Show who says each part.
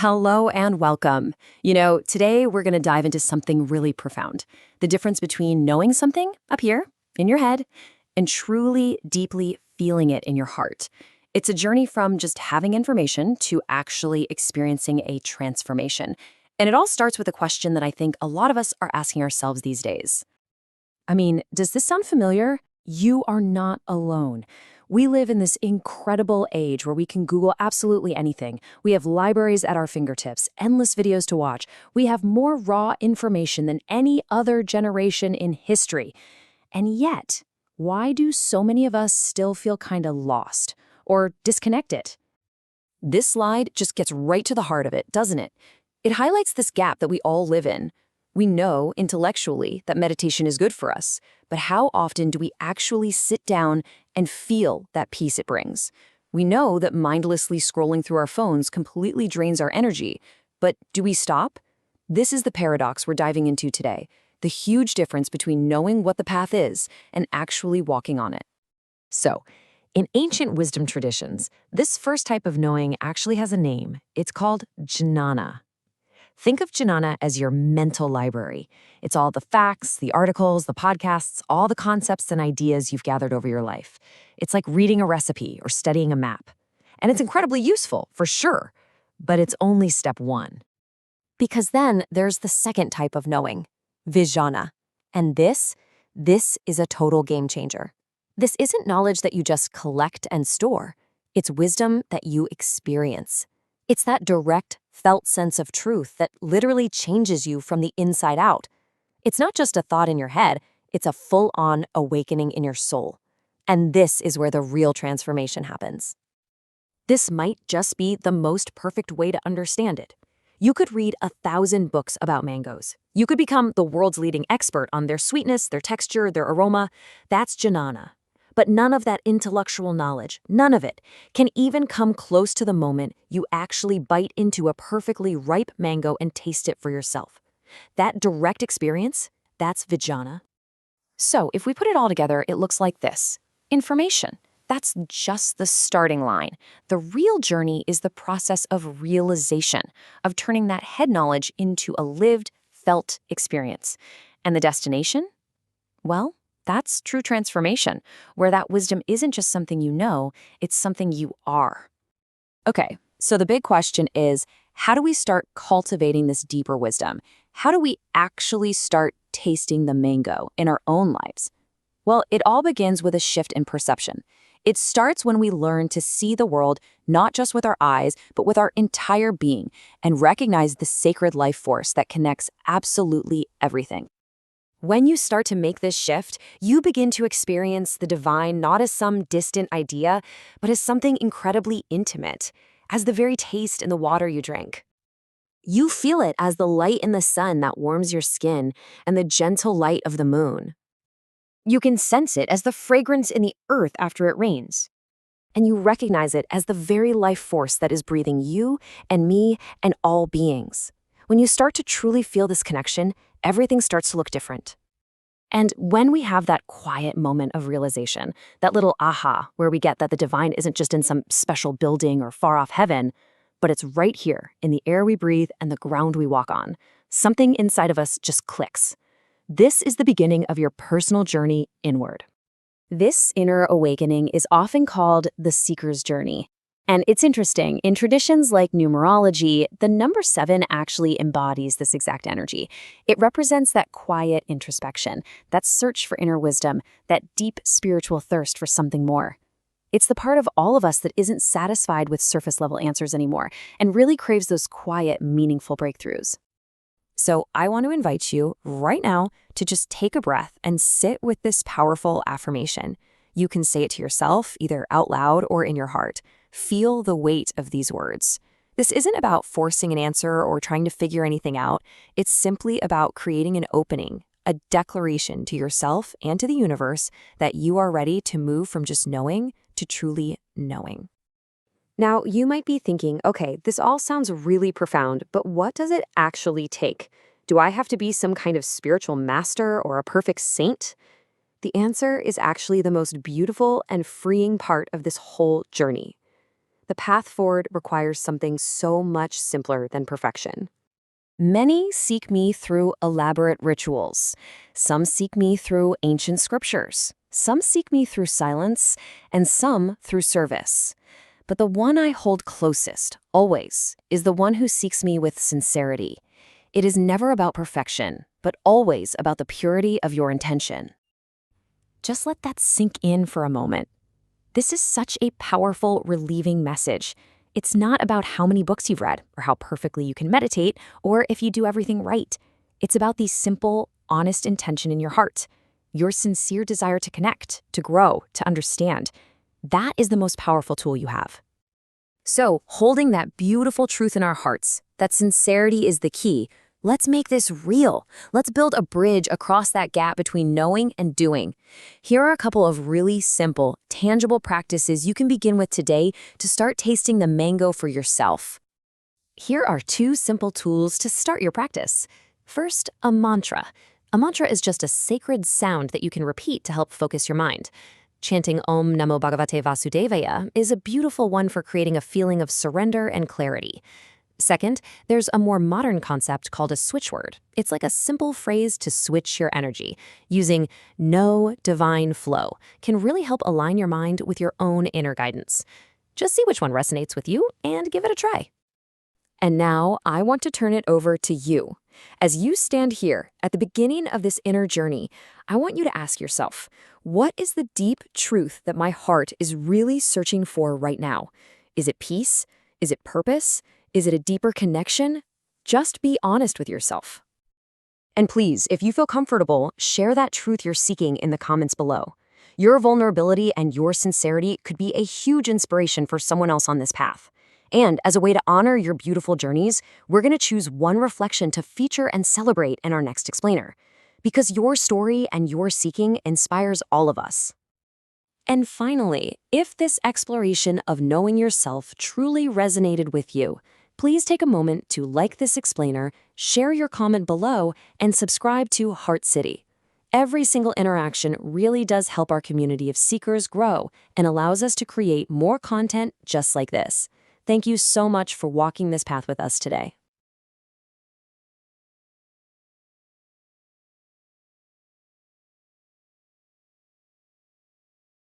Speaker 1: Hello and welcome. Today we're going to dive into something really profound. The difference between knowing something up here in your head and truly, deeply feeling it in your heart. It's a journey from just having information to actually experiencing a transformation. And it all starts with a question that I think a lot of us are asking ourselves these days. Does this sound familiar? You are not alone. We live in this incredible age where we can Google absolutely anything. We have libraries at our fingertips, endless videos to watch. We have more raw information than any other generation in history. And yet, why do so many of us still feel kind of lost or disconnected? This slide just gets right to the heart of it, doesn't it? It highlights this gap that we all live in. We know intellectually that meditation is good for us, but how often do we actually sit down and feel that peace it brings? We know that mindlessly scrolling through our phones completely drains our energy, but do we stop? This is the paradox we're diving into today, the huge difference between knowing what the path is and actually walking on it. So, in ancient wisdom traditions, this first type of knowing actually has a name. It's called Jnana. Think of Jnana as your mental library. It's all the facts, the articles, the podcasts, all the concepts and ideas you've gathered over your life. It's like reading a recipe or studying a map. And it's incredibly useful, for sure, but it's only step one.
Speaker 2: Because then there's the second type of knowing, Vijnana. And this is a total game changer. This isn't knowledge that you just collect and store. It's wisdom that you experience. It's that direct, felt sense of truth that literally changes you from the inside out. It's not just a thought in your head, it's a full-on awakening in your soul. And this is where the real transformation happens. This might just be the most perfect way to understand it. You could read 1,000 books about mangoes. You could become the world's leading expert on their sweetness, their texture, their aroma. That's Jnana. But none of that intellectual knowledge, none of it, can even come close to the moment you actually bite into a perfectly ripe mango and taste it for yourself. That direct experience, that's Vijnana.
Speaker 1: So, if we put it all together, it looks like this. Information. That's just the starting line. The real journey is the process of realization, of turning that head knowledge into a lived, felt experience. And the destination? Well, that's true transformation, where that wisdom isn't just something you know, it's something you are. Okay, so the big question is, how do we start cultivating this deeper wisdom? How do we actually start tasting the mango in our own lives? Well, it all begins with a shift in perception. It starts when we learn to see the world not just with our eyes, but with our entire being, and recognize the sacred life force that connects absolutely everything. When you start to make this shift, you begin to experience the divine not as some distant idea, but as something incredibly intimate, as the very taste in the water you drink. You feel it as the light in the sun that warms your skin and the gentle light of the moon. You can sense it as the fragrance in the earth after it rains. And you recognize it as the very life force that is breathing you and me and all beings. When you start to truly feel this connection, everything starts to look different. And when we have that quiet moment of realization, that little aha, where we get that the divine isn't just in some special building or far-off heaven, but it's right here in the air we breathe and the ground we walk on, something inside of us just clicks. This is the beginning of your personal journey inward. This inner awakening is often called the seeker's journey. And it's interesting, in traditions like numerology, the number 7 actually embodies this exact energy. It represents that quiet introspection, that search for inner wisdom, that deep spiritual thirst for something more. It's the part of all of us that isn't satisfied with surface-level answers anymore and really craves those quiet, meaningful breakthroughs. So I want to invite you right now to just take a breath and sit with this powerful affirmation. You can say it to yourself, either out loud or in your heart. Feel the weight of these words. This isn't about forcing an answer or trying to figure anything out. It's simply about creating an opening, a declaration to yourself and to the universe that you are ready to move from just knowing to truly knowing. Now, you might be thinking, okay, this all sounds really profound, but what does it actually take? Do I have to be some kind of spiritual master or a perfect saint? The answer is actually the most beautiful and freeing part of this whole journey.
Speaker 2: The path forward requires something so much simpler than perfection. Many seek me through elaborate rituals. Some seek me through ancient scriptures. Some seek me through silence, and some through service. But the one I hold closest, always, is the one who seeks me with sincerity. It is never about perfection, but always about the purity of your intention. Just let that sink in for a moment. This is such a powerful, relieving message. It's not about how many books you've read, or how perfectly you can meditate, or if you do everything right. It's about the simple, honest intention in your heart. Your sincere desire to connect, to grow, to understand. That is the most powerful tool you have. So, holding that beautiful truth in our hearts, that sincerity is the key, let's make this real. Let's build a bridge across that gap between knowing and doing. Here are a couple of really simple, tangible practices you can begin with today to start tasting the mango for yourself. Here are 2 simple tools to start your practice. First, a mantra. A mantra is just a sacred sound that you can repeat to help focus your mind. Chanting Om Namo Bhagavate Vasudevaya is a beautiful one for creating a feeling of surrender and clarity. Second, there's a more modern concept called a switch word. It's like a simple phrase to switch your energy. Using "know divine flow" can really help align your mind with your own inner guidance. Just see which one resonates with you and give it a try. And now I want to turn it over to you. As you stand here at the beginning of this inner journey, I want you to ask yourself, what is the deep truth that my heart is really searching for right now? Is it peace? Is it purpose? Is it a deeper connection? Just be honest with yourself. And please, if you feel comfortable, share that truth you're seeking in the comments below. Your vulnerability and your sincerity could be a huge inspiration for someone else on this path. And as a way to honor your beautiful journeys, we're going to choose one reflection to feature and celebrate in our next explainer. Because your story and your seeking inspires all of us. And finally, if this exploration of knowing yourself truly resonated with you, please take a moment to like this explainer, share your comment below, and subscribe to Heart City. Every single interaction really does help our community of seekers grow and allows us to create more content just like this. Thank you so much for walking this path with us today.